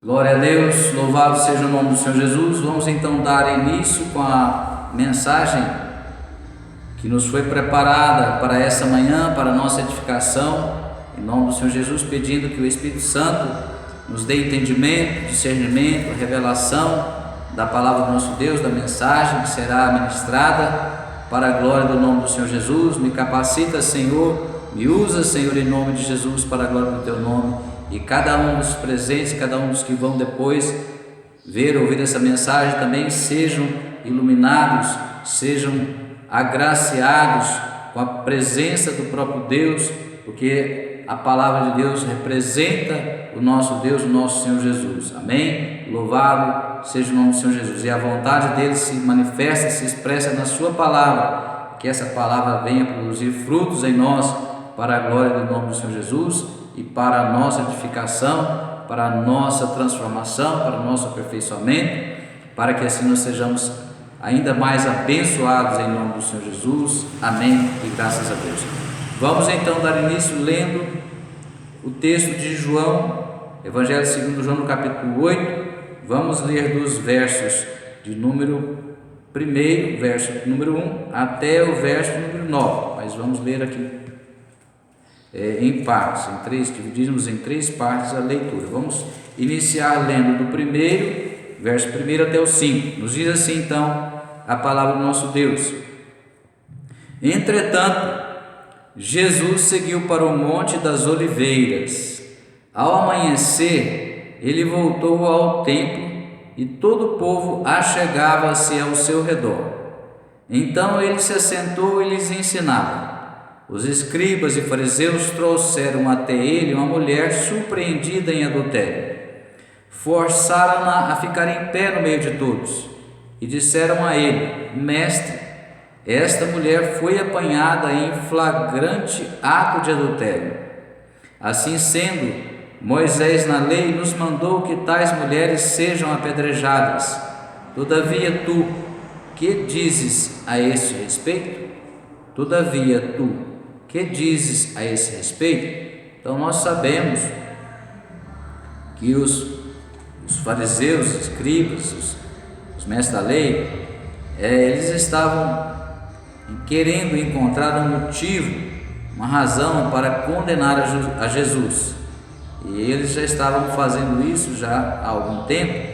Glória a Deus, louvado seja o nome do Senhor Jesus. Vamos então dar início com a mensagem que nos foi preparada para essa manhã, para a nossa edificação, em nome do Senhor Jesus, pedindo que o Espírito Santo nos dê entendimento, discernimento, revelação da palavra do nosso Deus, da mensagem que será ministrada para a glória do nome do Senhor Jesus. Me capacita, Senhor, me usa, Senhor, em nome de Jesus, para a glória do Teu nome. E cada um dos presentes, cada um dos que vão depois ver, ouvir essa mensagem também sejam iluminados, sejam agraciados com a presença do próprio Deus, porque a palavra de Deus representa o nosso Deus, o nosso Senhor Jesus. Amém? Louvado seja o nome do Senhor Jesus. E a vontade dele se manifesta, se expressa na sua palavra, que essa palavra venha produzir frutos em nós para a glória do nome do Senhor Jesus e para a nossa edificação, para a nossa transformação, para o nosso aperfeiçoamento, para que assim nós sejamos ainda mais abençoados em nome do Senhor Jesus. Amém e graças a Deus. Vamos então dar início lendo o texto de João, Evangelho segundo João, no capítulo 8. Vamos ler dos versos de número 1, verso número 1, até o verso número 9, mas vamos ler aqui em partes, dividimos em três partes a leitura. Vamos iniciar lendo do primeiro, verso 1 até o 5. Nos diz assim então a palavra do nosso Deus: Entretanto, Jesus seguiu para o Monte das Oliveiras. Ao amanhecer, ele voltou ao templo e todo o povo achegava-se ao seu redor. Então ele se assentou e lhes ensinava. Os escribas e fariseus trouxeram até ele uma mulher surpreendida em adultério. Forçaram-na a ficar em pé no meio de todos e disseram a ele: Mestre, esta mulher foi apanhada em flagrante ato de adultério. Assim sendo, Moisés na lei nos mandou que tais mulheres sejam apedrejadas. Todavia tu, que dizes a esse respeito? Todavia tu, que dizes a esse respeito? Então nós sabemos que os fariseus, os escribas, os mestres da lei, eles estavam querendo encontrar um motivo, uma razão para condenar a Jesus. E eles já estavam fazendo isso já há algum tempo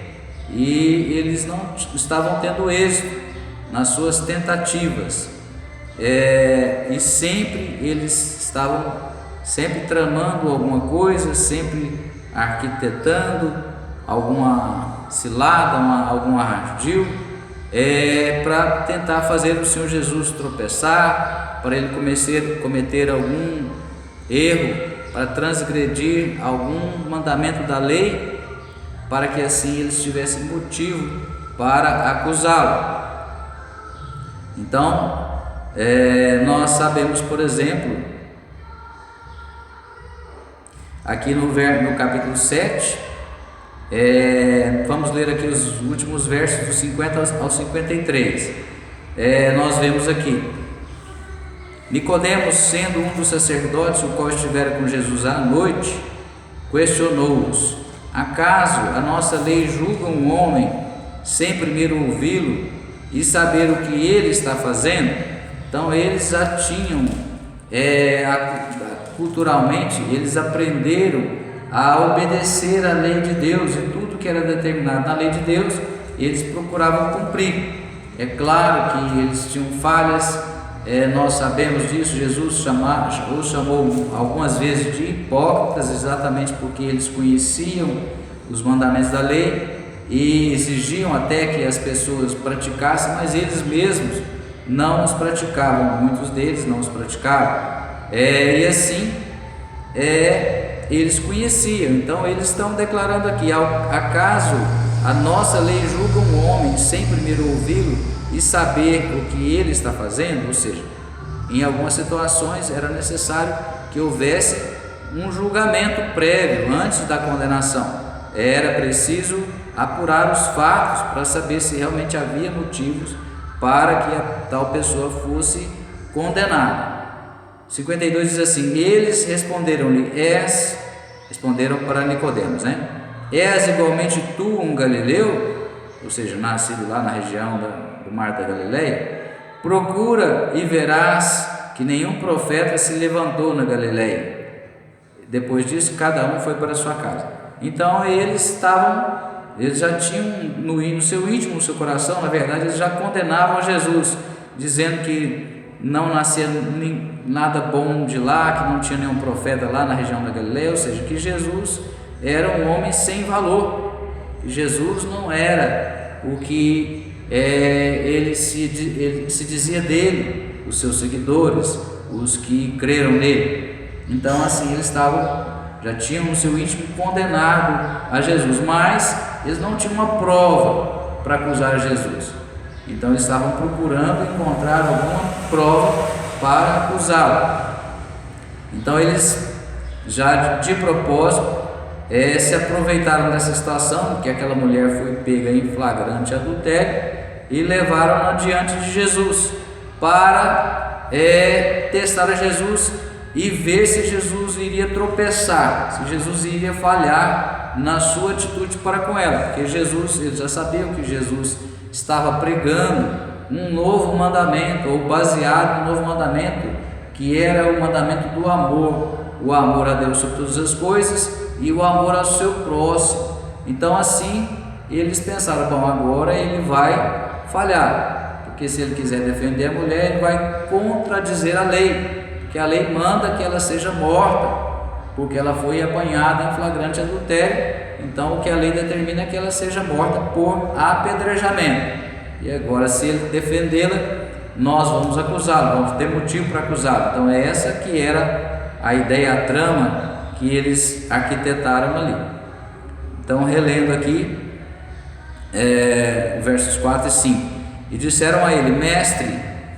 e eles não estavam tendo êxito nas suas tentativas. E sempre eles estavam tramando alguma coisa, sempre arquitetando alguma cilada, algum ardil, para tentar fazer o Senhor Jesus tropeçar, para ele cometer algum erro, para transgredir algum mandamento da lei, para que assim eles tivessem motivo para acusá-lo. Então, nós sabemos, por exemplo, aqui no capítulo 7, vamos ler aqui os últimos versos, dos 50 ao 53. Nós vemos aqui: Nicodemos, sendo um dos sacerdotes, o qual estivera com Jesus à noite, questionou-os: Acaso a nossa lei julga um homem sem primeiro ouvi-lo e saber o que ele está fazendo? Então eles já tinham, culturalmente, eles aprenderam a obedecer à lei de Deus, e tudo que era determinado na lei de Deus, eles procuravam cumprir. É claro que eles tinham falhas, nós sabemos disso. Jesus os chamou algumas vezes de hipócritas, exatamente porque eles conheciam os mandamentos da lei e exigiam até que as pessoas praticassem, mas eles mesmos não os praticavam, muitos deles não os praticavam, e assim eles conheciam. Então eles estão declarando aqui: acaso a nossa lei julga um homem sem primeiro ouvi-lo e saber o que ele está fazendo? Ou seja, em algumas situações era necessário que houvesse um julgamento prévio antes da condenação. Era preciso apurar os fatos para saber se realmente havia motivos para que a tal pessoa fosse condenada. 52 diz assim: eles responderam para Nicodemos, és igualmente tu um galileu, ou seja, nascido lá na região do Mar da Galileia? Procura e verás que nenhum profeta se levantou na Galileia. Depois disso, cada um foi para a sua casa. Então eles já tinham no seu íntimo, no seu coração, na verdade, eles já condenavam a Jesus, dizendo que não nascia nada bom de lá, que não tinha nenhum profeta lá na região da Galileia, ou seja, que Jesus era um homem sem valor, que Jesus não era o que ele se dizia dele, os seus seguidores, os que creram nele. Então assim, eles já tinham no seu íntimo condenado a Jesus, mas eles não tinham uma prova para acusar Jesus. Então eles estavam procurando encontrar alguma prova para acusá-lo. Então eles já de propósito se aproveitaram dessa situação, que aquela mulher foi pega em flagrante adultério, e levaram-na diante de Jesus para testar a Jesus e ver se Jesus iria tropeçar, se Jesus iria falhar na sua atitude para com ela, porque eles já sabiam que Jesus estava pregando um novo mandamento, ou baseado no novo mandamento, que era o mandamento do amor, o amor a Deus sobre todas as coisas e o amor ao seu próximo. Então assim, eles pensaram, bom, agora ele vai falhar, porque se ele quiser defender a mulher, ele vai contradizer a lei, porque a lei manda que ela seja morta, porque ela foi apanhada em flagrante adultério. Então o que a lei determina é que ela seja morta por apedrejamento. E agora, se ele defendê-la, nós vamos acusá-lo, vamos ter motivo para acusá-lo. Então é essa que era a ideia, a trama que eles arquitetaram ali. Então, relendo aqui versos 4 e 5: e disseram a ele: mestre,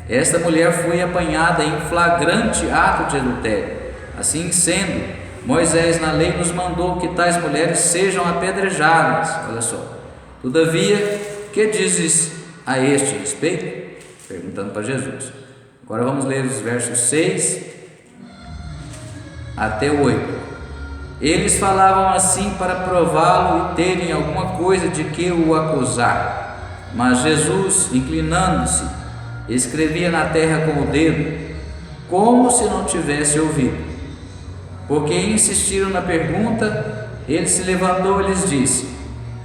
esta mulher foi apanhada em flagrante ato de adultério. Assim sendo, Moisés na lei nos mandou que tais mulheres sejam apedrejadas. Olha só. Todavia, que dizes a este respeito? Perguntando para Jesus. Agora vamos ler os versos 6 até o 8. Eles falavam assim para prová-lo e terem alguma coisa de que o acusar. Mas Jesus, inclinando-se, escrevia na terra com o dedo, como se não tivesse ouvido. Porque insistiram na pergunta, ele se levantou e lhes disse: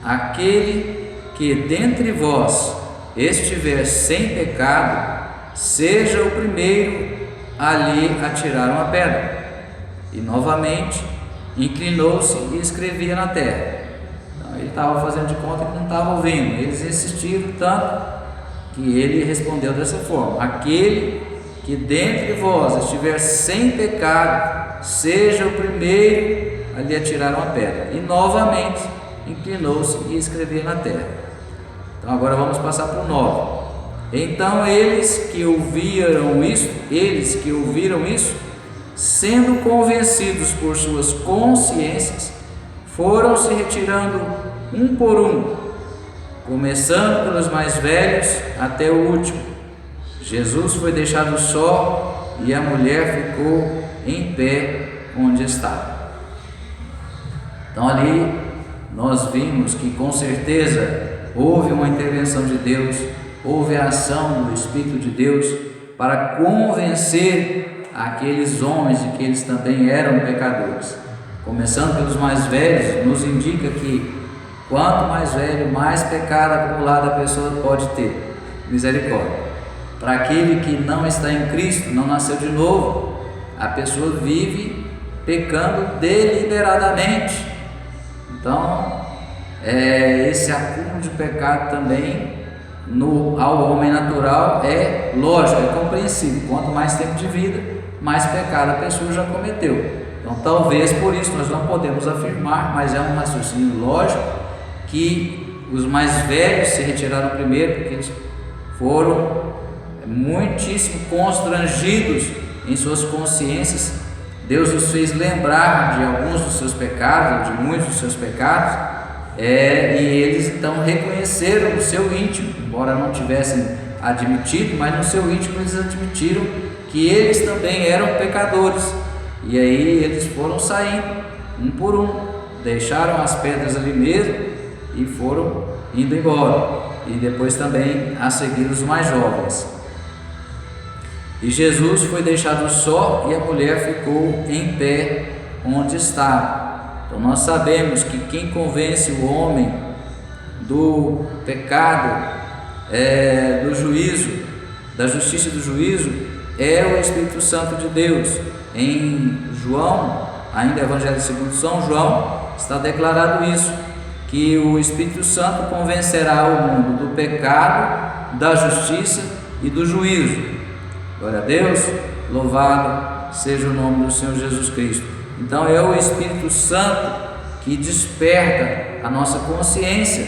aquele que dentre vós estiver sem pecado, seja o primeiro a lhe atirar uma pedra. E novamente inclinou-se e escrevia na terra. Então ele estava fazendo de conta que não estava ouvindo. Eles insistiram tanto que ele respondeu dessa forma: aquele que dentre vós estiver sem pecado, seja o primeiro a lhe atirar uma pedra. E novamente inclinou-se e escrevia na terra. Então agora vamos passar para o 9. Então eles que ouviram isso, sendo convencidos por suas consciências, foram se retirando um por um, começando pelos mais velhos até o último. Jesus foi deixado só e a mulher ficou em pé onde estava. Então ali nós vimos que com certeza houve uma intervenção de Deus, houve a ação do Espírito de Deus para convencer aqueles homens de que eles também eram pecadores. Começando pelos mais velhos, nos indica que quanto mais velho, mais pecado acumulado a pessoa pode ter. Misericórdia. Para aquele que não está em Cristo, não nasceu de novo, a pessoa vive pecando deliberadamente. Então, esse acúmulo de pecado também ao homem natural é lógico, é compreensível. Quanto mais tempo de vida, mais pecado a pessoa já cometeu. Então talvez por isso nós não podemos afirmar, mas é um raciocínio lógico, que os mais velhos se retiraram primeiro, porque eles foram muitíssimo constrangidos em suas consciências. Deus os fez lembrar de alguns dos seus pecados, de muitos dos seus pecados, e eles então reconheceram no seu íntimo, embora não tivessem admitido, mas no seu íntimo eles admitiram que eles também eram pecadores. E aí eles foram saindo um por um, deixaram as pedras ali mesmo e foram indo embora. E depois também a seguir os mais jovens. E Jesus foi deixado só e a mulher ficou em pé onde estava. Então nós sabemos que quem convence o homem do pecado, do juízo, da justiça e do juízo, é o Espírito Santo de Deus. Em João, ainda Evangelho segundo São João, está declarado isso, que o Espírito Santo convencerá o mundo do pecado, da justiça e do juízo. Glória a Deus, louvado seja o nome do Senhor Jesus Cristo. Então é o Espírito Santo que desperta a nossa consciência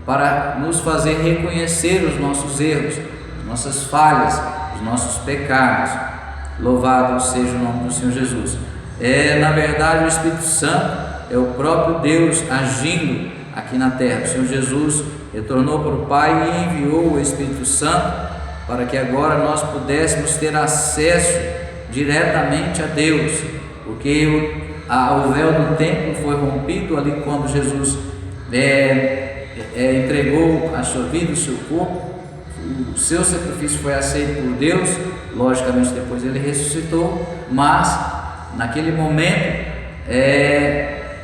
para nos fazer reconhecer os nossos erros, as nossas falhas, os nossos pecados. Louvado seja o nome do Senhor Jesus. Na verdade, o Espírito Santo é o próprio Deus agindo aqui na terra. O Senhor Jesus retornou para o Pai e enviou o Espírito Santo para que agora nós pudéssemos ter acesso diretamente a Deus, porque o véu do templo foi rompido ali quando Jesus entregou a sua vida, o seu corpo. O seu sacrifício foi aceito por Deus. Logicamente depois ele ressuscitou, mas naquele momento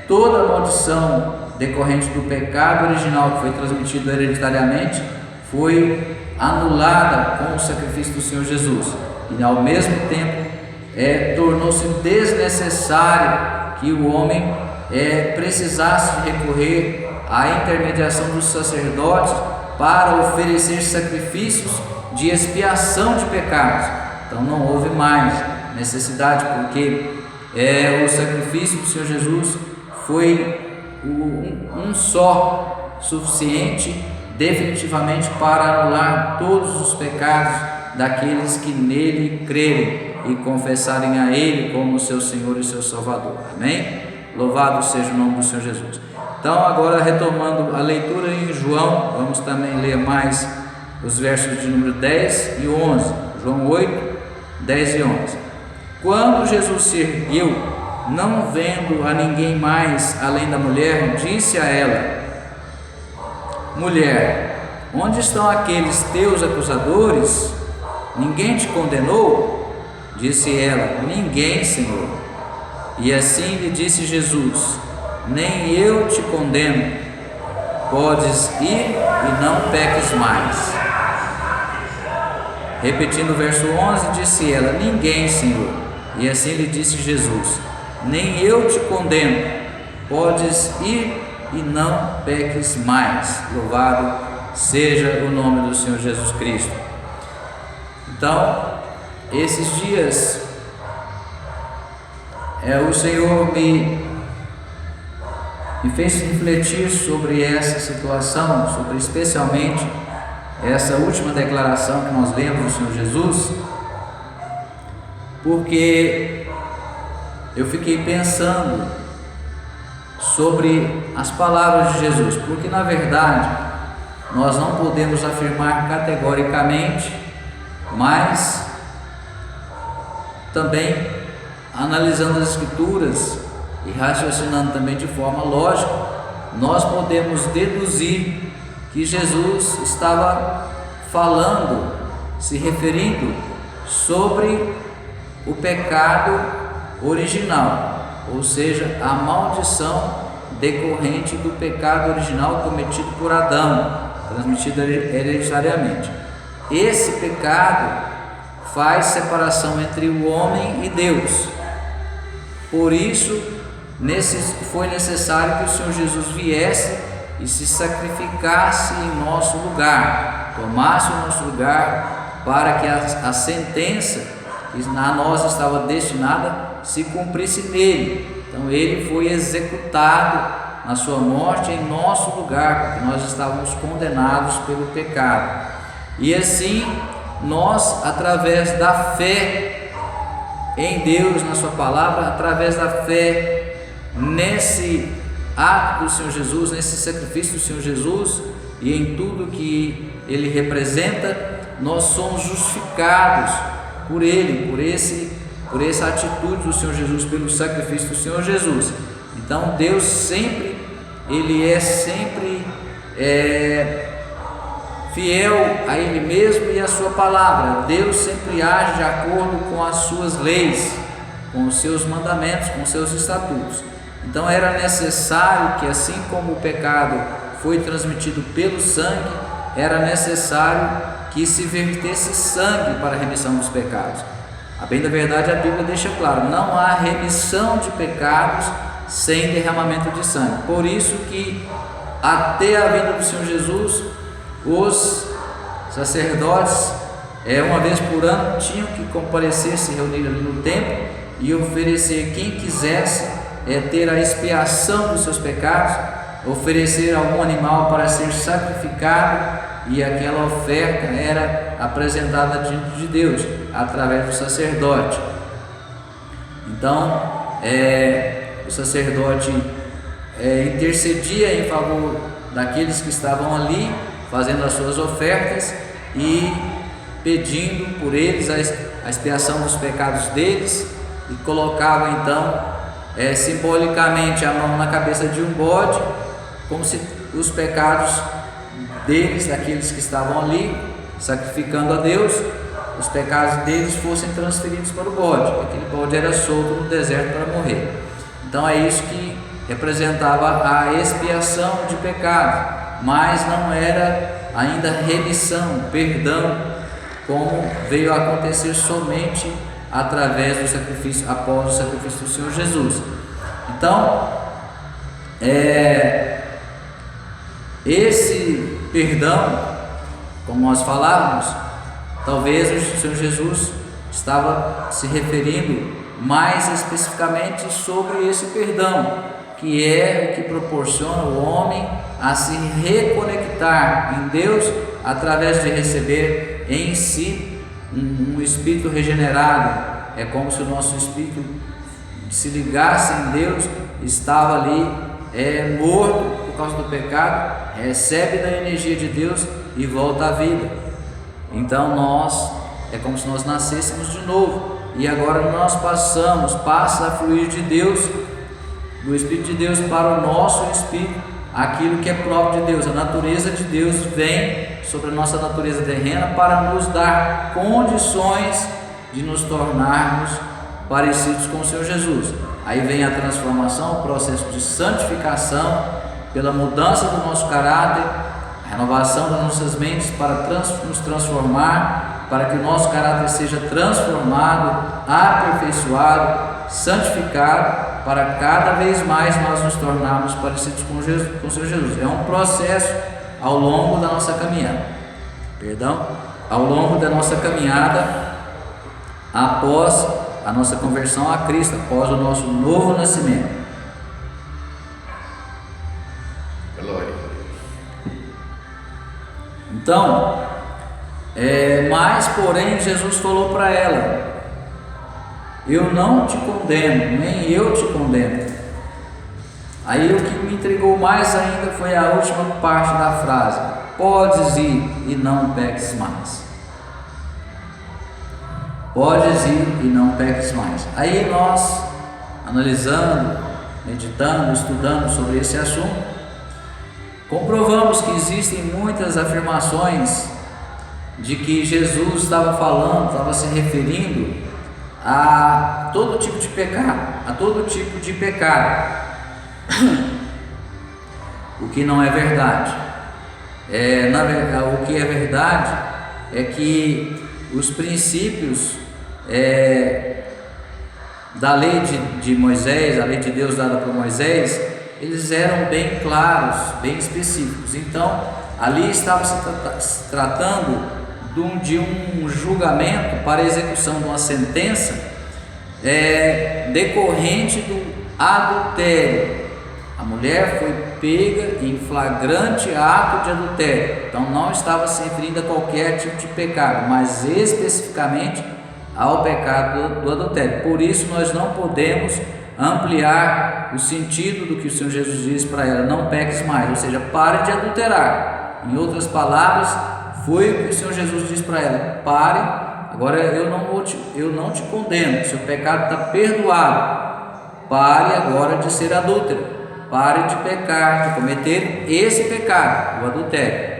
toda a maldição decorrente do pecado original que foi transmitido hereditariamente foi anulada com o sacrifício do Senhor Jesus, e ao mesmo tempo tornou-se desnecessário que o homem precisasse recorrer à intermediação dos sacerdotes para oferecer sacrifícios de expiação de pecados. Então não houve mais necessidade, porque o sacrifício do Senhor Jesus foi um só, suficiente definitivamente para anular todos os pecados daqueles que nele crerem e confessarem a Ele como seu Senhor e seu Salvador. Amém? Louvado seja o nome do Senhor Jesus. Então agora, retomando a leitura em João, vamos também ler mais os versos de número 10 e 11. João 8, 10 e 11. Quando Jesus se ergueu, não vendo a ninguém mais além da mulher, disse a ela: Mulher, onde estão aqueles teus acusadores? Ninguém te condenou? Disse ela: Ninguém, Senhor. E assim lhe disse Jesus: Nem eu te condeno. Podes ir e não peques mais. Repetindo o verso 11, disse ela: Ninguém, Senhor. E assim lhe disse Jesus: Nem eu te condeno. Podes ir e não peques mais. Louvado seja o nome do Senhor Jesus Cristo. Então, esses dias o Senhor me fez refletir sobre essa situação, sobre especialmente essa última declaração que nós lemos do Senhor Jesus, porque eu fiquei pensando sobre as palavras de Jesus, porque na verdade nós não podemos afirmar categoricamente, mas também analisando as Escrituras e raciocinando também de forma lógica, nós podemos deduzir que Jesus estava falando, se referindo sobre o pecado original, ou seja, a maldição decorrente do pecado original cometido por Adão, transmitido hereditariamente. Esse pecado faz separação entre o homem e Deus. Por isso, foi necessário que o Senhor Jesus viesse e se sacrificasse em nosso lugar, tomasse o nosso lugar, para que a sentença que a nós estava destinada se cumprisse nele. Então ele foi executado na sua morte em nosso lugar, porque nós estávamos condenados pelo pecado. E assim nós, através da fé em Deus, na sua palavra, através da fé nesse ato do Senhor Jesus, nesse sacrifício do Senhor Jesus e em tudo que ele representa, nós somos justificados por ele, por essa atitude do Senhor Jesus, pelo sacrifício do Senhor Jesus. Então Deus sempre, Ele é sempre fiel a Ele mesmo e a sua palavra. Deus sempre age de acordo com as suas leis, com os seus mandamentos, com os seus estatutos. Então era necessário que, assim como o pecado foi transmitido pelo sangue, era necessário que se vertesse sangue para a remissão dos pecados. A bem da verdade, a Bíblia deixa claro: não há remissão de pecados sem derramamento de sangue. Por isso que até a vinda do Senhor Jesus, os sacerdotes, uma vez por ano, tinham que comparecer, se reunir ali no templo e oferecer, quem quisesse ter a expiação dos seus pecados, oferecer algum animal para ser sacrificado, e aquela oferta era apresentada diante de Deus através do sacerdote. Então o sacerdote intercedia em favor daqueles que estavam ali fazendo as suas ofertas e pedindo por eles a expiação dos pecados deles, e colocava então simbolicamente a mão na cabeça de um bode, como se os pecados deles, daqueles que estavam ali sacrificando a Deus, os pecados deles fossem transferidos para o bode. Aquele bode era solto no deserto para morrer. Então é isso que representava a expiação de pecado, mas não era ainda remissão, perdão, como veio a acontecer somente através do sacrifício, após o sacrifício do Senhor Jesus. Então esse perdão, como nós falávamos, talvez o Senhor Jesus estava se referindo mais especificamente sobre esse perdão, que é o que proporciona o homem a se reconectar em Deus através de receber em si um espírito regenerado. É como se o nosso espírito se ligasse em Deus, estava ali morto por causa do pecado, recebe da energia de Deus e volta à vida. Então é como se nós nascêssemos de novo, e agora nós passa a fluir de Deus, do Espírito de Deus para o nosso espírito, aquilo que é próprio de Deus. A natureza de Deus vem sobre a nossa natureza terrena para nos dar condições de nos tornarmos parecidos com o Senhor Jesus. Aí vem a transformação, o processo de santificação, pela mudança do nosso caráter, a renovação das nossas mentes para nos transformar, para que o nosso caráter seja transformado, aperfeiçoado, santificado, para cada vez mais nós nos tornarmos parecidos com o Senhor Jesus. É um processo ao longo da nossa caminhada, ao longo da nossa caminhada após a nossa conversão a Cristo, após o nosso novo nascimento. Glória. Então, mas porém Jesus falou para ela: eu não te condeno, nem eu te condeno. Aí o que me intrigou mais ainda foi a última parte da frase: podes ir e não peques mais. Podes ir e não peques mais. Aí nós, analisando, meditando, estudando sobre esse assunto, comprovamos que existem muitas afirmações de que Jesus estava se referindo a todo tipo de pecado, o que não é verdade. O que é verdade é que os princípios da lei de Moisés, a lei de Deus dada por Moisés, eles eram bem claros, bem específicos. Então ali estava se tratando de um julgamento para execução de uma sentença decorrente do adultério. A mulher foi pega em flagrante ato de adultério. Então não estava se referindo a qualquer tipo de pecado, mas especificamente ao pecado do adultério. Por isso nós não podemos ampliar o sentido do que o Senhor Jesus diz para ela: não peques mais, ou seja, pare de adulterar. Em outras palavras, foi o que o Senhor Jesus diz para ela: pare, agora eu não te condeno, seu pecado está perdoado. pare agora de ser adúltera, pare de pecar, de cometer esse pecado, o adultério.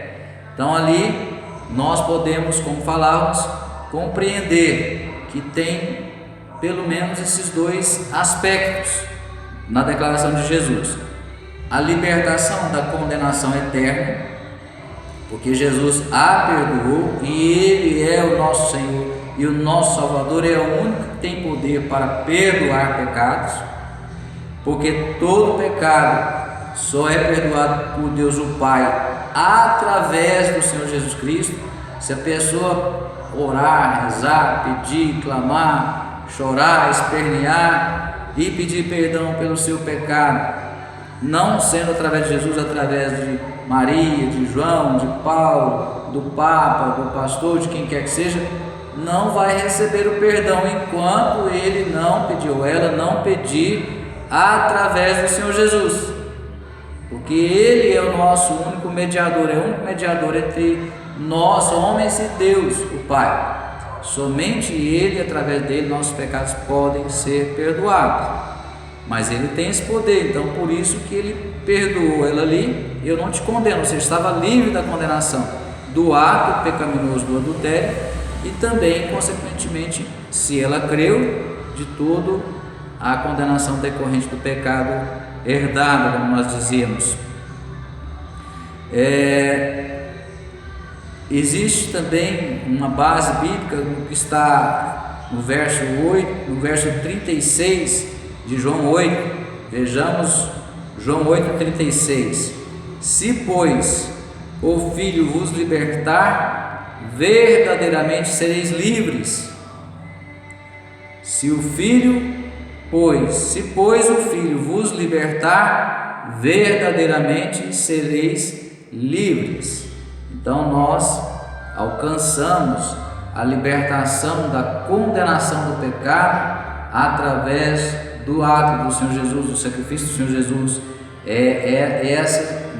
Então ali nós podemos, como falávamos, compreender que tem pelo menos esses dois aspectos na declaração de Jesus: a libertação da condenação eterna, porque Jesus a perdoou e Ele é o nosso Senhor e o nosso Salvador, é o único que tem poder para perdoar pecados, porque todo pecado só é perdoado por Deus o Pai através do Senhor Jesus Cristo. Se a pessoa orar, rezar, pedir, clamar, chorar, espernear e pedir perdão pelo seu pecado, não sendo através de Jesus, através de Maria, de João, de Paulo, do Papa, do pastor, de quem quer que seja, não vai receber o perdão enquanto ele não pedir, ou ela não pedir através do Senhor Jesus, porque Ele é o nosso único mediador, é o único mediador entre nós, homens, e Deus, o Pai. Somente Ele, através dele, nossos pecados podem ser perdoados, mas Ele tem esse poder. Então por isso que Ele perdoou ela ali. Eu não te condeno, você estava livre da condenação do ato pecaminoso do adultério, e também, consequentemente, se ela creu, de todo a condenação decorrente do pecado herdado, como nós dizíamos. Existe também uma base bíblica que está no verso 8, no verso 36 de João 8. Vejamos João 8,36: se, pois, o Filho vos libertar, verdadeiramente sereis livres. Se, pois o Filho vos libertar, verdadeiramente sereis livres. Então nós alcançamos a libertação da condenação do pecado através do ato do Senhor Jesus, do sacrifício do Senhor Jesus.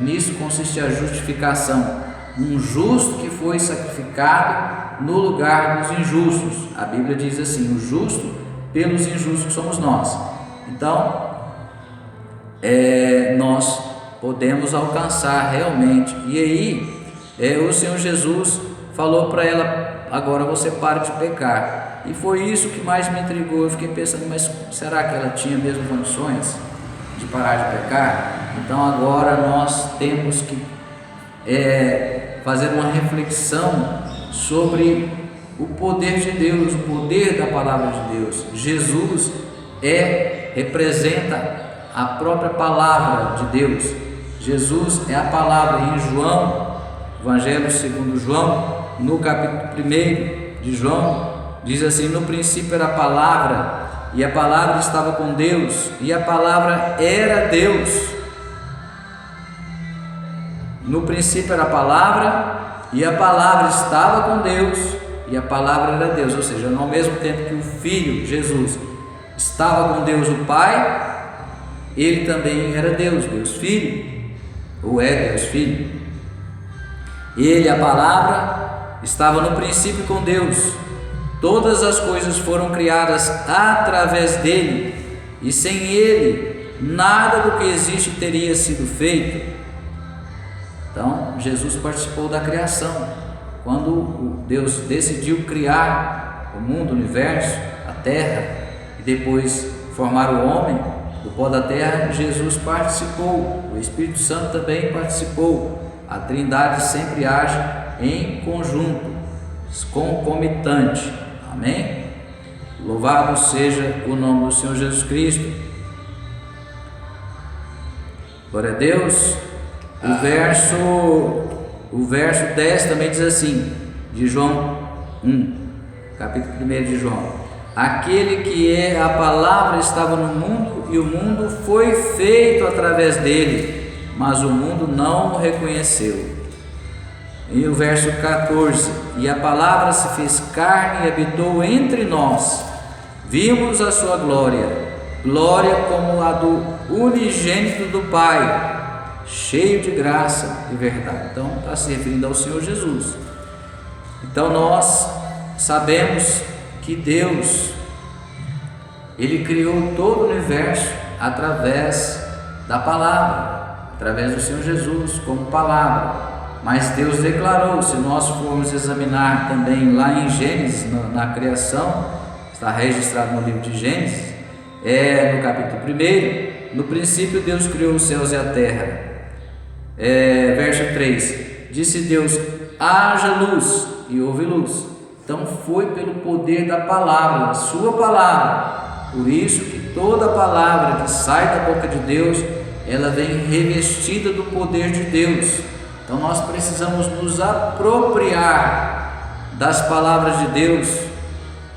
Nisso consiste a justificação. Um justo que foi sacrificado no lugar dos injustos. A Bíblia diz assim: o justo pelos injustos que somos nós. Então nós podemos alcançar realmente. E aí o Senhor Jesus falou para ela: agora você para de pecar. E foi isso que mais me intrigou. Eu fiquei pensando, mas será que ela tinha mesmo condições de parar de pecar? Então agora nós temos que fazer uma reflexão sobre o poder de Deus, o poder da palavra de Deus. Jesus representa a própria palavra de Deus. Jesus é a palavra. Em João, Evangelho segundo João, no capítulo 1 de João, diz assim: no princípio era a palavra, e a palavra estava com Deus, e a palavra era Deus. No princípio era a palavra, e a palavra estava com Deus, e a palavra era Deus. Ou seja, ao mesmo tempo que o Filho, Jesus, estava com Deus o Pai, Ele também era Deus, Deus Filho, ou é Deus Filho. Ele, a palavra, estava no princípio com Deus. Todas as coisas foram criadas através dele, e sem ele nada do que existe teria sido feito. Então Jesus participou da criação. Quando Deus decidiu criar o mundo, o universo, a terra, e depois formar o homem do pó da terra, Jesus participou, o Espírito Santo também participou. A Trindade sempre age em conjunto, concomitante. Amém? Louvado seja o nome do Senhor Jesus Cristo. Glória a Deus. O verso 10 também diz assim, de João 1, capítulo 1 de João: aquele que é a palavra estava no mundo, e o mundo foi feito através dele, mas o mundo não o reconheceu. E o verso 14: e a palavra se fez carne e habitou entre nós, vimos a sua glória, glória como a do unigênito do Pai, cheio de graça e verdade. Então está se referindo ao Senhor Jesus. Então nós sabemos que Deus, Ele criou todo o universo através da palavra, através do Senhor Jesus como palavra. Mas Deus declarou, se nós formos examinar também lá em Gênesis, na criação, está registrado no livro de Gênesis, no capítulo 1, no princípio Deus criou os céus e a terra. Verso 3, disse Deus, haja luz, e houve luz. Então foi pelo poder da palavra, da sua palavra. Por isso que toda palavra que sai da boca de Deus, ela vem revestida do poder de Deus. Então nós precisamos nos apropriar das palavras de Deus,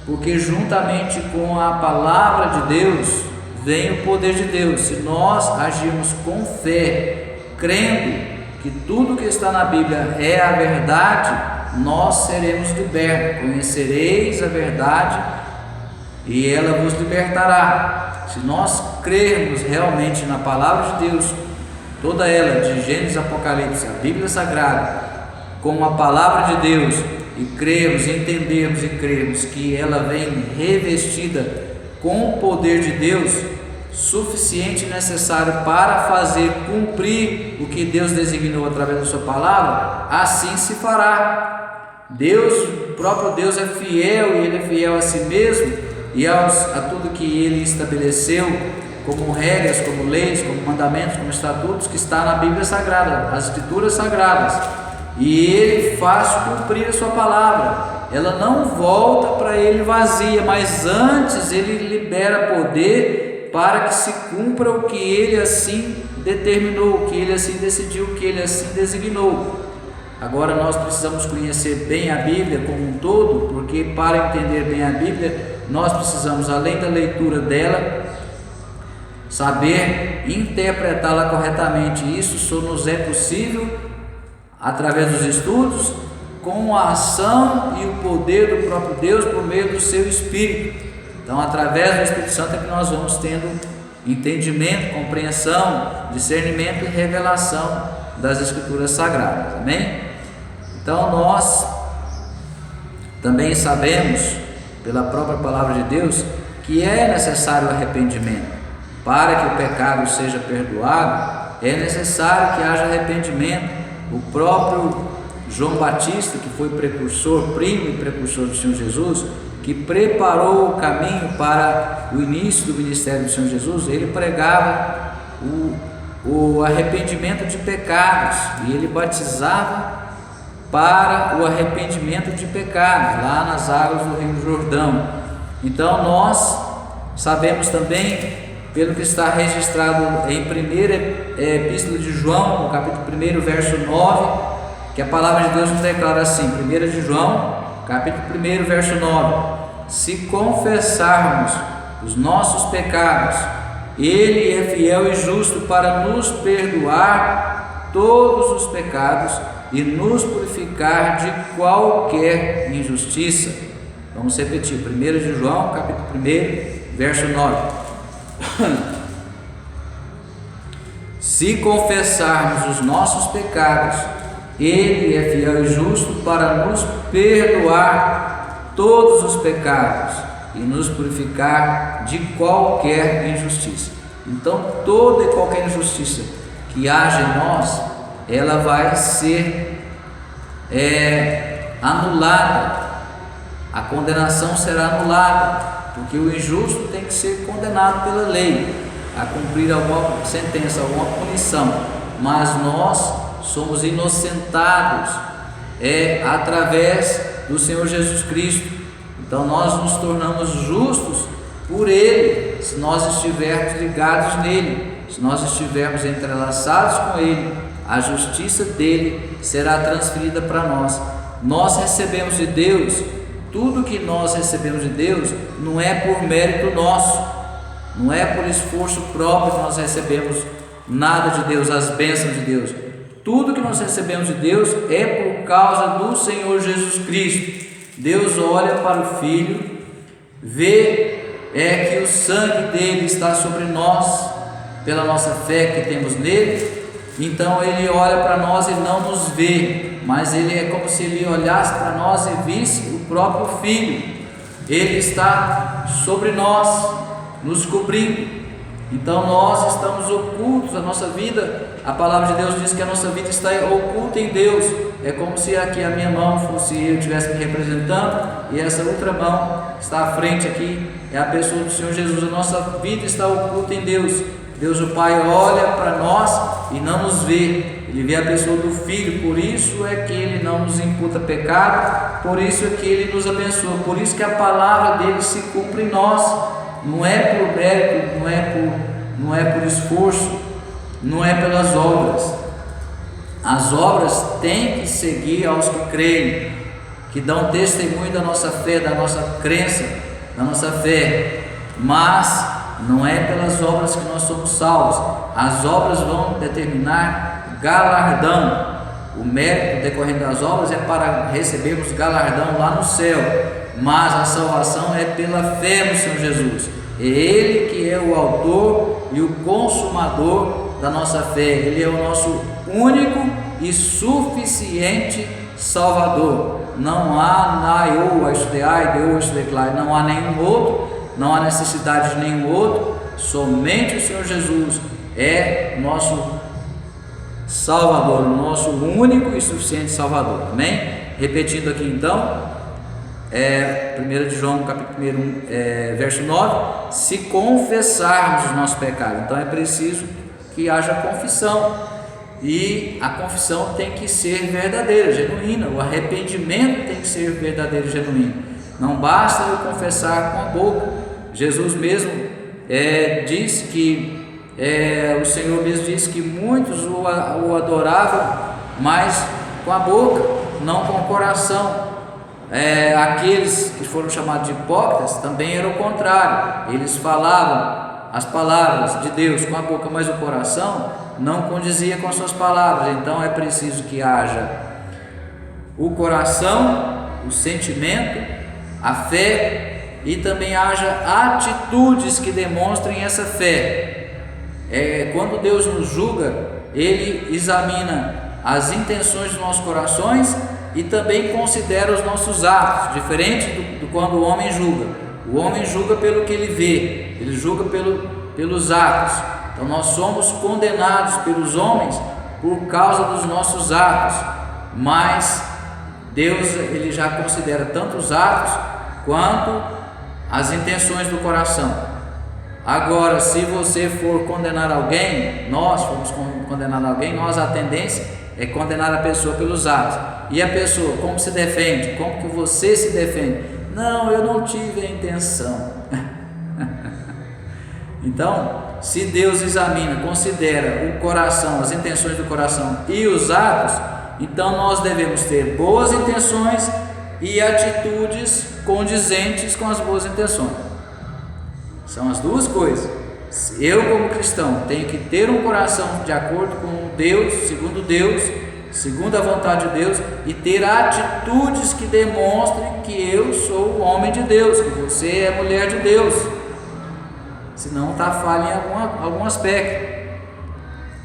porque juntamente com a palavra de Deus vem o poder de Deus. Se nós agirmos com fé, crendo que tudo que está na Bíblia é a verdade, nós seremos libertos. Conhecereis a verdade e ela vos libertará. Se nós crermos realmente na palavra de Deus, toda ela, de Gênesis a Apocalipse, a Bíblia Sagrada, como a palavra de Deus, e crermos, entendermos e crermos que ela vem revestida com o poder de Deus, suficiente e necessário para fazer cumprir o que Deus designou através da sua palavra, assim se fará. Deus, o próprio Deus é fiel, e Ele é fiel a si mesmo e a tudo que Ele estabeleceu como regras, como leis, como mandamentos, como estatutos, que está na Bíblia Sagrada, as Escrituras Sagradas, e Ele faz cumprir a sua palavra. Ela não volta para Ele vazia, mas antes Ele libera poder para que se cumpra o que Ele assim determinou, o que Ele assim decidiu, o que Ele assim designou. Agora nós precisamos conhecer bem a Bíblia como um todo, porque para entender bem a Bíblia, nós precisamos, além da leitura dela, saber interpretá-la corretamente. Isso só nos é possível através dos estudos, com a ação e o poder do próprio Deus por meio do seu Espírito. Então, através do Espírito Santo é que nós vamos tendo entendimento, compreensão, discernimento e revelação das Escrituras Sagradas. Amém? Então, nós também sabemos, pela própria palavra de Deus, que é necessário arrependimento. Para que o pecado seja perdoado, é necessário que haja arrependimento. O próprio João Batista, que foi precursor, primo e precursor do Senhor Jesus, que preparou o caminho para o início do ministério do Senhor Jesus, ele pregava o arrependimento de pecados, e ele batizava para o arrependimento de pecados, lá nas águas do Rio Jordão. Então nós sabemos também, pelo que está registrado em primeira epístola de João, no capítulo 1, verso 9, que a palavra de Deus nos declara assim, 1 de João, capítulo 1, verso 9, se confessarmos os nossos pecados, Ele é fiel e justo para nos perdoar todos os pecados e nos purificar de qualquer injustiça. Vamos repetir, 1 de João, capítulo 1, verso 9. Se confessarmos os nossos pecados, Ele é fiel e justo para nos perdoar todos os pecados e nos purificar de qualquer injustiça. Então, toda e qualquer injustiça que haja em nós, ela vai ser anulada. A condenação será anulada, porque o injusto tem que ser condenado pela lei a cumprir alguma sentença, alguma punição, mas nós somos inocentados através do Senhor Jesus Cristo. Então nós nos tornamos justos por Ele, se nós estivermos ligados nele, se nós estivermos entrelaçados com Ele, a justiça dele será transferida para nós. Nós recebemos de Deus, tudo que nós recebemos de Deus não é por mérito nosso, não é por esforço próprio que nós recebemos nada de Deus, as bênçãos de Deus. Tudo que nós recebemos de Deus é por causa do Senhor Jesus Cristo. Deus olha para o Filho, vê que o sangue dele está sobre nós, pela nossa fé que temos nele. Então ele olha para nós e não nos vê, mas ele é como se ele olhasse para nós e visse o próprio Filho. Ele está sobre nós, nos cobrindo. Então nós estamos ocultos, a nossa vida, a palavra de Deus diz que a nossa vida está oculta em Deus. É como se aqui a minha mão fosse eu estivesse me representando e essa outra mão está à frente aqui, é a pessoa do Senhor Jesus. A nossa vida está oculta em Deus. Deus o Pai olha para nós e não nos vê, Ele vê a pessoa do Filho, por isso é que Ele não nos imputa pecado, por isso é que Ele nos abençoa, por isso que a palavra dele se cumpre em nós. Não é por mérito, não é por esforço, não é pelas obras. As obras têm que seguir aos que creem, que dão testemunho da nossa fé, da nossa crença, da nossa fé, mas não é pelas obras que nós somos salvos. As obras vão determinar galardão. O mérito decorrente das obras é para recebermos galardão lá no céu, mas a salvação é pela fé no Senhor Jesus. É Ele que é o autor e o consumador da nossa fé. Ele é o nosso único e suficiente Salvador. Não há não há nenhum outro, não há necessidade de nenhum outro. Somente o Senhor Jesus é nosso Salvador, o nosso único e suficiente Salvador. Amém? Repetindo aqui então, 1 de João capítulo 1, verso 9: se confessarmos os nossos pecados, então é preciso que haja confissão, e a confissão tem que ser verdadeira, genuína. O arrependimento tem que ser verdadeiro e genuíno. Não basta eu confessar com a boca. Jesus mesmo diz que o Senhor mesmo disse que muitos o adoravam, mas com a boca, não com o coração. Aqueles que foram chamados de hipócritas também era o contrário. Eles falavam as palavras de Deus com a boca, mas o coração não condizia com as suas palavras. Então é preciso que haja o coração, o sentimento, a fé, e também haja atitudes que demonstrem essa fé. Quando Deus nos julga, Ele examina as intenções dos nossos corações e também considera os nossos atos, diferente do quando o homem julga. O homem julga pelo que ele vê, ele julga pelos atos. Então nós somos condenados pelos homens por causa dos nossos atos, mas Deus, Ele já considera tanto os atos quanto as intenções do coração. Agora, se você for condenar alguém, nós formos condenar alguém, a tendência é condenar a pessoa pelos atos. E a pessoa, como se defende? Como que você se defende? Não, eu não tive a intenção. Então, se Deus examina, considera o coração, as intenções do coração e os atos, então nós devemos ter boas intenções e atitudes condizentes com as boas intenções. São as duas coisas. Eu, como cristão, tenho que ter um coração de acordo com Deus, segundo a vontade de Deus, e ter atitudes que demonstrem que eu sou o homem de Deus, que você é a mulher de Deus. Senão está falha em algum aspecto.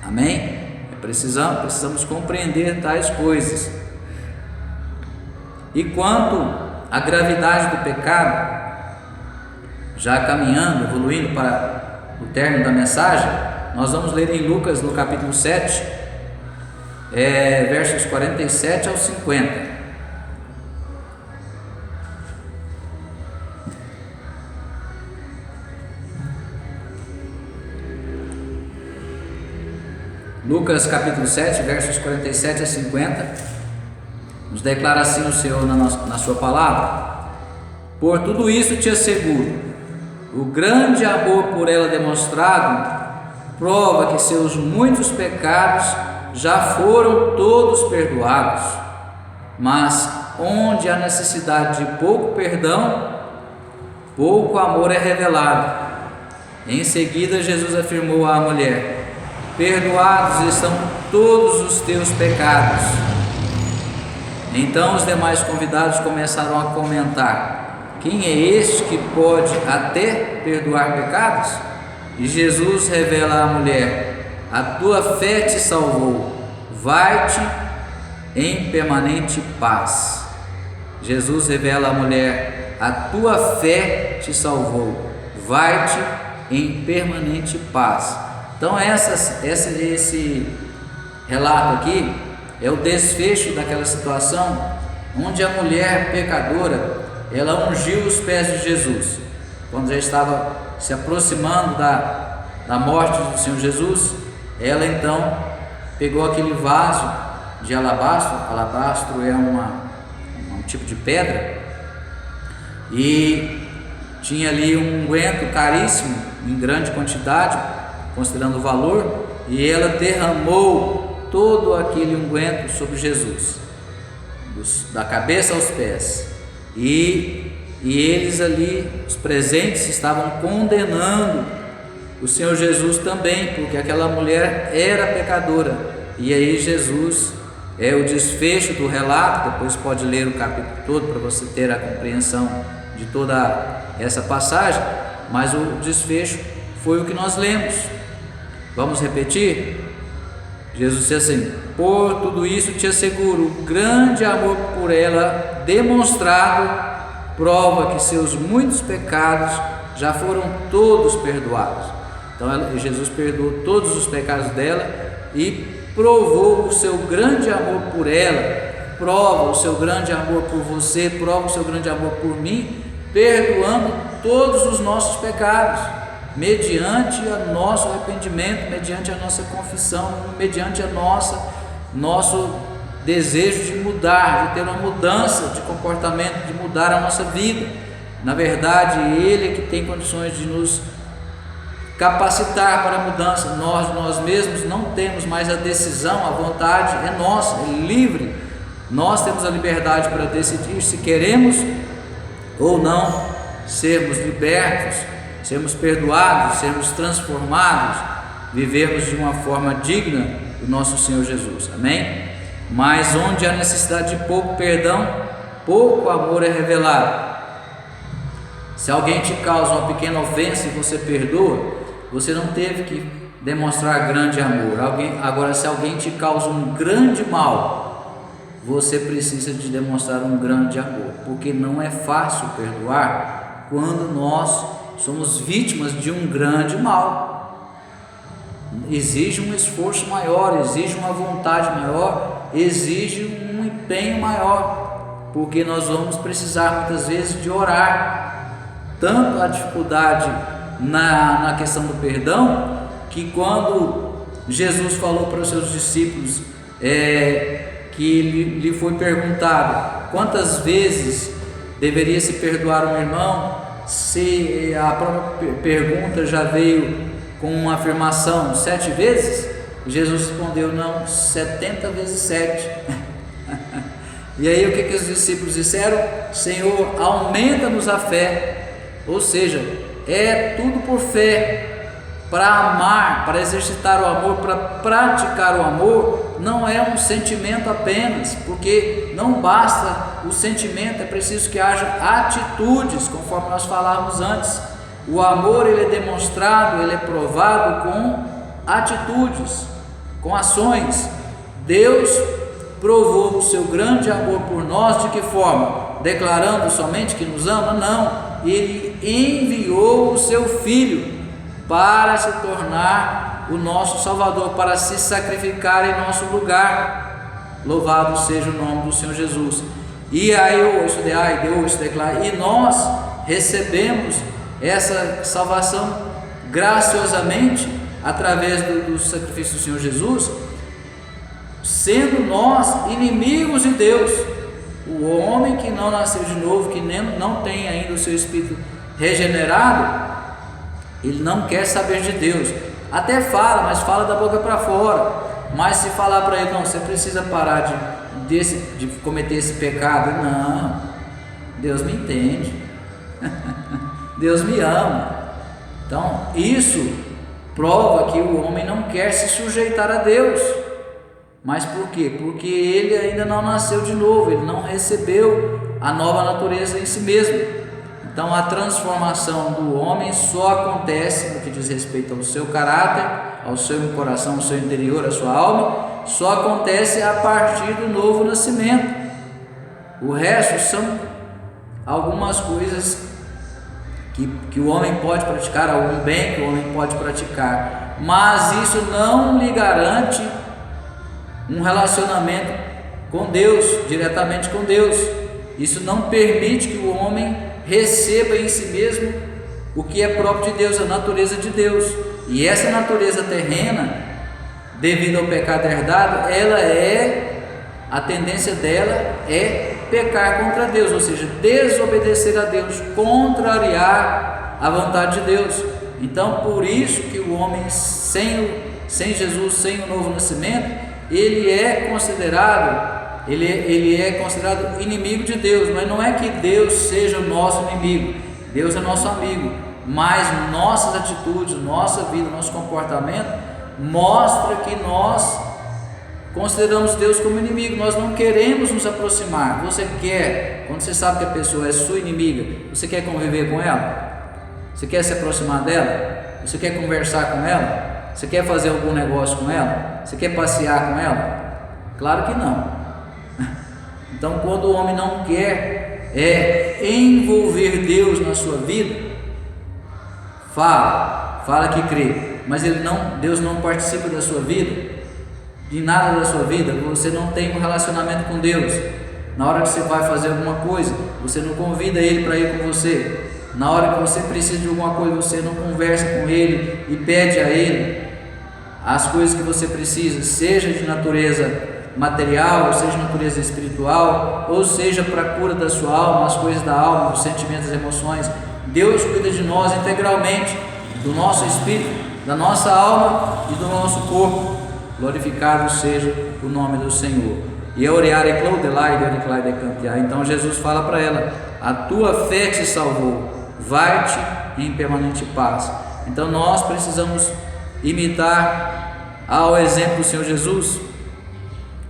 Amém? Precisamos compreender tais coisas. E quanto à gravidade do pecado, já caminhando, evoluindo para o término da mensagem, nós vamos ler em Lucas, no capítulo 7, versos 47 ao 50. Lucas capítulo 7, versos 47 a 50, nos declara assim o Senhor na sua palavra: por tudo isso te asseguro, o grande amor por ela demonstrado prova que seus muitos pecados já foram todos perdoados. Mas onde há necessidade de pouco perdão, pouco amor é revelado. Em seguida Jesus afirmou à mulher: perdoados estão todos os teus pecados. Então os demais convidados começaram a comentar: quem é este que pode até perdoar pecados? E Jesus revela à mulher: a tua fé te salvou, vai-te em permanente paz. Jesus revela à mulher: a tua fé te salvou, vai-te em permanente paz. Então esse relato aqui é o desfecho daquela situação onde a mulher pecadora, ela ungiu os pés de Jesus. Quando já estava se aproximando da morte do Senhor Jesus, ela então pegou aquele vaso de alabastro. Alabastro é um tipo de pedra, e tinha ali um unguento caríssimo, em grande quantidade, considerando o valor, e ela derramou todo aquele unguento sobre Jesus, da cabeça aos pés, e eles ali, os presentes, estavam condenando o Senhor Jesus também, porque aquela mulher era pecadora. E aí Jesus, o desfecho do relato, depois pode ler o capítulo todo para você ter a compreensão de toda essa passagem, mas o desfecho foi o que nós lemos. Vamos repetir? Jesus disse assim: por tudo isso te asseguro, o grande amor por ela demonstrado prova que seus muitos pecados já foram todos perdoados. Então Jesus perdoou todos os pecados dela e provou o seu grande amor por ela, prova o seu grande amor por você, prova o seu grande amor por mim, perdoando todos os nossos pecados, mediante o nosso arrependimento, mediante a nossa confissão, mediante nosso desejo de mudar, de ter uma mudança de comportamento, de mudar a nossa vida. Na verdade, Ele é que tem condições de nos capacitar para a mudança. Nós mesmos não temos mais a decisão, a vontade é nossa, é livre. Nós temos a liberdade para decidir se queremos ou não sermos libertos, sermos perdoados, sermos transformados, vivermos de uma forma digna do nosso Senhor Jesus. Amém? Mas onde há necessidade de pouco perdão, pouco amor é revelado. Se alguém te causa uma pequena ofensa e você perdoa, você não teve que demonstrar grande amor. Agora, se alguém te causa um grande mal, você precisa de demonstrar um grande amor, porque não é fácil perdoar quando nós somos vítimas de um grande mal. Exige um esforço maior, exige uma vontade maior, exige um empenho maior, porque nós vamos precisar muitas vezes de orar. Tanto a dificuldade na questão do perdão, que quando Jesus falou para os seus discípulos, que lhe foi perguntado quantas vezes deveria se perdoar um irmão, se a própria pergunta já veio com uma afirmação 7 vezes, Jesus respondeu: não, 70 vezes 7. E aí o que os discípulos disseram? Senhor, aumenta-nos a fé. Ou seja, é tudo por fé. Para amar, para exercitar o amor, para praticar o amor, não é um sentimento apenas, porque não basta o sentimento, é preciso que haja atitudes, conforme nós falávamos antes. O amor, ele é demonstrado, ele é provado com atitudes, com ações. Deus provou o seu grande amor por nós de que forma? Declarando somente que nos ama? Não. Ele enviou o seu Filho para se tornar o nosso Salvador, para se sacrificar em nosso lugar. Louvado seja o nome do Senhor Jesus. E nós recebemos essa salvação graciosamente através do sacrifício do Senhor Jesus, sendo nós inimigos de Deus. O homem que não nasceu de novo, que não tem ainda o seu espírito regenerado, ele não quer saber de Deus. Até fala, mas fala da boca para fora. Mas se falar para ele: não, você precisa parar de cometer esse pecado, não, Deus me entende. Deus me ama. Então isso prova que o homem não quer se sujeitar a Deus. Mas por quê? Porque ele ainda não nasceu de novo, ele não recebeu a nova natureza em si mesmo. Então a transformação do homem só acontece no que diz respeito ao seu caráter, ao seu coração, ao seu interior, à sua alma, só acontece a partir do novo nascimento. O resto são algumas coisas que o homem pode praticar, algum bem que o homem pode praticar, mas isso não lhe garante um relacionamento com Deus, diretamente com Deus. Isso não permite que o homem receba em si mesmo o que é próprio de Deus, a natureza de Deus. E essa natureza terrena, devido ao pecado herdado, a tendência dela é pecar contra Deus, ou seja, desobedecer a Deus, contrariar a vontade de Deus. Então, por isso que o homem sem Jesus, sem o novo nascimento, ele é considerado inimigo de Deus. Mas não é que Deus seja o nosso inimigo, Deus é nosso amigo, mas nossas atitudes, nossa vida, nosso comportamento mostra que nós consideramos Deus como inimigo, nós não queremos nos aproximar. Quando você sabe que a pessoa é sua inimiga, você quer conviver com ela? Você quer se aproximar dela? Você quer conversar com ela? Você quer fazer algum negócio com ela? Você quer passear com ela? Claro que não. Então, quando o homem não quer envolver Deus na sua vida, fala que crê, mas Deus não participa da sua vida, de nada da sua vida, você não tem um relacionamento com Deus. Na hora que você vai fazer alguma coisa, você não convida Ele para ir com você. Na hora que você precisa de alguma coisa, você não conversa com Ele e pede a Ele as coisas que você precisa, seja de natureza material, ou seja de natureza espiritual, ou seja para a cura da sua alma, as coisas da alma, os sentimentos, as emoções. Deus cuida de nós integralmente, do nosso espírito, da nossa alma e do nosso corpo. Glorificado seja o nome do Senhor. E oreare cloudelai, de cantear. Então Jesus fala para ela: a tua fé te salvou, vai-te em permanente paz. Então nós precisamos imitar ao exemplo do Senhor Jesus,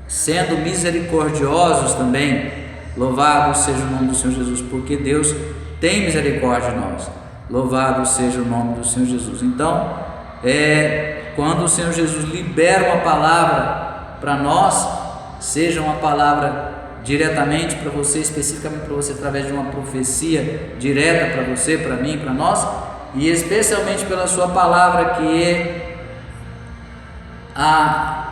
sendo misericordiosos também. Louvado seja o nome do Senhor Jesus, porque Deus tem misericórdia de nós. Louvado seja o nome do Senhor Jesus. Então, quando o Senhor Jesus libera uma palavra para nós, seja uma palavra diretamente para você, especificamente para você, através de uma profecia direta para você, para mim, para nós, e especialmente pela sua palavra, que é a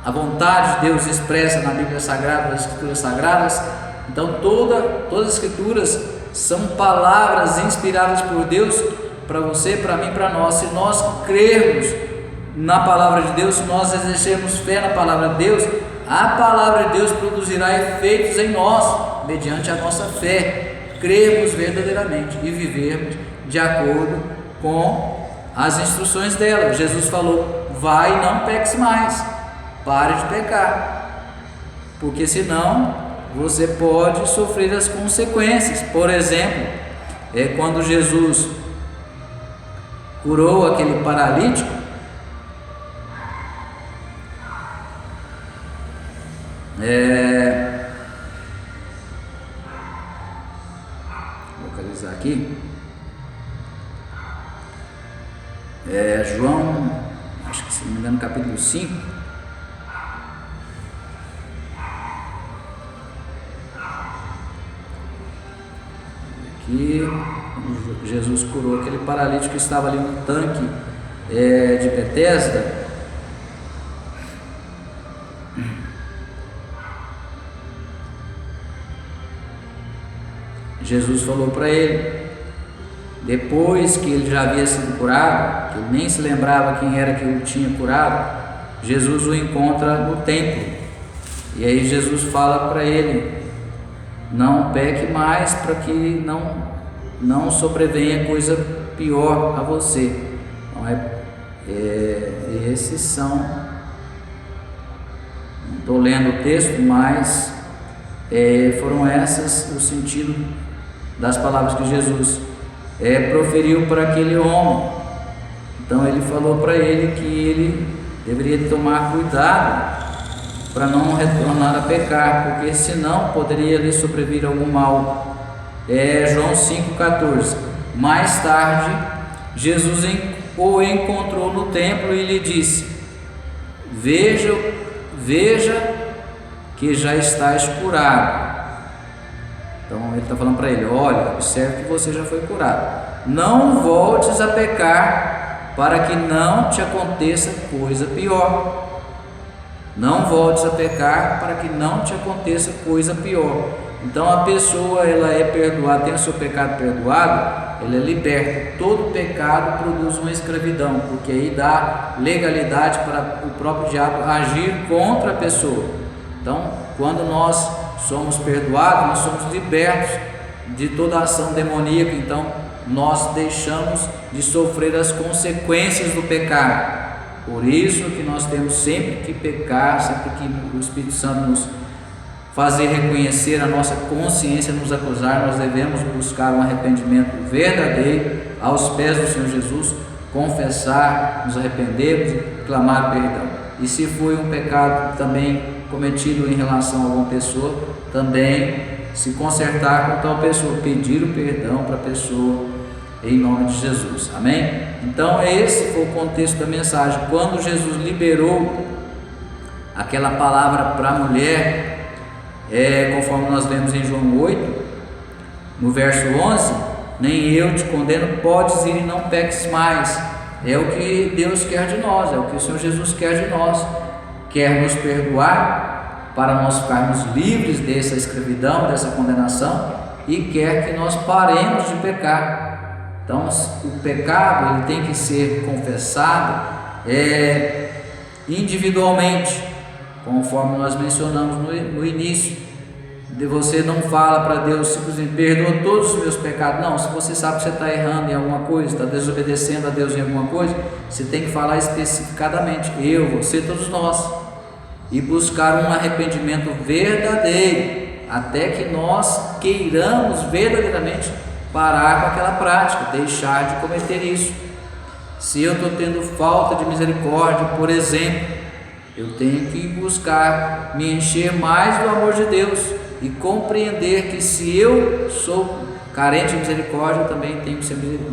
vontade de Deus expressa na Bíblia Sagrada, nas Escrituras Sagradas. Então todas as Escrituras são palavras inspiradas por Deus para você, para mim, para nós. Se nós crermos na palavra de Deus, se nós exercermos fé na palavra de Deus, a palavra de Deus produzirá efeitos em nós, mediante a nossa fé, crermos verdadeiramente e vivermos de acordo com as instruções dela. Jesus falou: vai e não peques mais, pare de pecar, porque senão você pode sofrer as consequências. Por exemplo, quando Jesus curou aquele paralítico, vou localizar aqui, João, acho que se não me engano, capítulo 5. Aqui, Jesus curou aquele paralítico que estava ali no tanque de Betesda. Jesus falou para ele, depois que ele já havia sido curado, que ele nem se lembrava quem era que o tinha curado, Jesus o encontra no templo, e aí Jesus fala para ele: não peque mais, para que não sobrevenha coisa pior a você. Então esses são, não estou lendo o texto, mas foram essas o sentido das palavras que Jesus proferiu para aquele homem. Então ele falou para ele que ele deveria tomar cuidado para não retornar a pecar, porque senão poderia lhe sobrevir algum mal. João 5,14. Mais tarde, Jesus o encontrou no templo e lhe disse: veja que já estás curado, Então ele está falando para ele: olha, observe que você já foi curado. Não voltes a pecar para que não te aconteça coisa pior. Não voltes a pecar para que não te aconteça coisa pior. Então a pessoa, ela é perdoada, tem o seu pecado perdoado, ela é liberta. Todo pecado produz uma escravidão, porque aí dá legalidade para o próprio diabo agir contra a pessoa. Então, quando nós somos perdoados, nós somos libertos de toda ação demoníaca. Então nós deixamos de sofrer as consequências do pecado. Por isso que nós temos sempre que pecar, sempre que o Espírito Santo nos fazer reconhecer a nossa consciência, nos acusar, nós devemos buscar um arrependimento verdadeiro aos pés do Senhor Jesus, confessar, nos arrependermos e clamar perdão. E se foi um pecado também cometido em relação a alguma pessoa, também se consertar com tal pessoa, pedir o perdão para a pessoa, em nome de Jesus, amém? Então esse foi o contexto da mensagem. Quando Jesus liberou aquela palavra para a mulher, conforme nós lemos em João 8, no verso 11, nem eu te condeno, podes ir e não peques mais. É o que Deus quer de nós, é o que o Senhor Jesus quer de nós, quer nos perdoar para nós ficarmos livres dessa escravidão, dessa condenação, e quer que nós paremos de pecar. Então o pecado ele tem que ser confessado individualmente, conforme nós mencionamos no início. Você não fala para Deus simplesmente: perdoa todos os meus pecados. Não, se você sabe que você está errando em alguma coisa, está desobedecendo a Deus em alguma coisa, você tem que falar especificadamente: eu, você, todos nós, e buscar um arrependimento verdadeiro, até que nós queiramos verdadeiramente parar com aquela prática, deixar de cometer isso. Se eu estou tendo falta de misericórdia, por exemplo, eu tenho que buscar me encher mais do amor de Deus e compreender que se eu sou carente de misericórdia, eu também tenho que ser misericórdia.